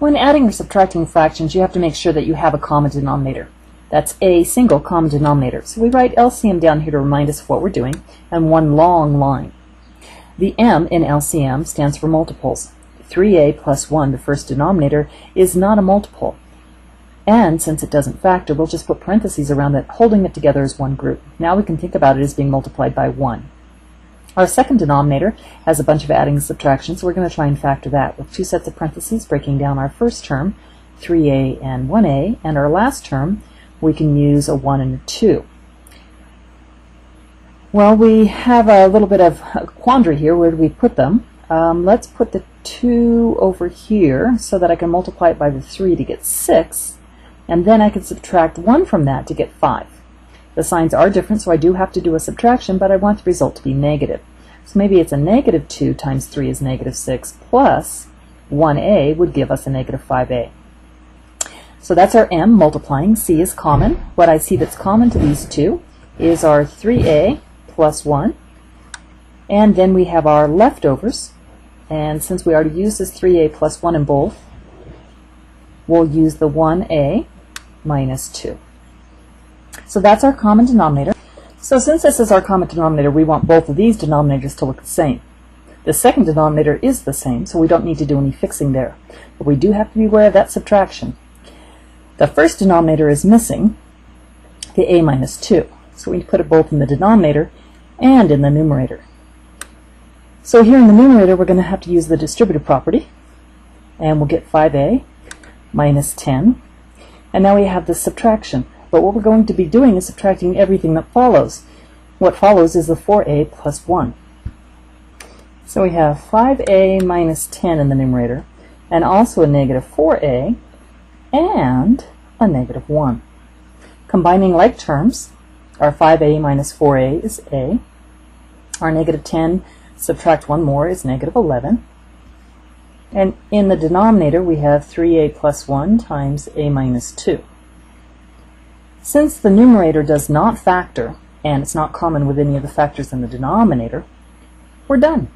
When adding or subtracting fractions, you have to make sure that you have a common denominator. That's a single common denominator. So we write LCM down here to remind us of what we're doing, and one long line. The M in LCM stands for multiples. 3a plus 1, the first denominator, is not a multiple. And since it doesn't factor, we'll just put parentheses around it, holding it together as one group. Now we can think about it as being multiplied by 1. Our second denominator has a bunch of adding and subtraction, so we're going to try and factor that with two sets of parentheses, breaking down our first term, 3a and 1a, and our last term, we can use a 1 and a 2. Well, we have a little bit of a quandary here. Where do we put them? Let's put the 2 over here so that I can multiply it by the 3 to get 6, and then I can subtract 1 from that to get 5. The signs are different, so I do have to do a subtraction, but I want the result to be negative. So maybe it's a negative 2 times 3 is negative 6, plus 1a would give us a negative 5a. So that's our m multiplying. C is common. What I see that's common to these two is our 3a plus 1. And then we have our leftovers. And since we already used this 3a plus 1 in both, we'll use the 1a minus 2. So that's our common denominator. So since this is our common denominator, we want both of these denominators to look the same. The second denominator is the same, so we don't need to do any fixing there. But we do have to be aware of that subtraction. The first denominator is missing, the a minus 2. So we put it both in the denominator and in the numerator. So here in the numerator, we're going to have to use the distributive property, and we'll get 5a minus 10. And now we have the subtraction. But what we're going to be doing is subtracting everything that follows. What follows is the 4a plus 1. So we have 5a minus 10 in the numerator, and also a negative 4a, and a negative 1. Combining like terms, our 5a minus 4a is a. Our negative 10, subtract 1 more, is negative 11. And in the denominator, we have 3a plus 1 times a minus 2. Since the numerator does not factor, and it's not common with any of the factors in the denominator, we're done.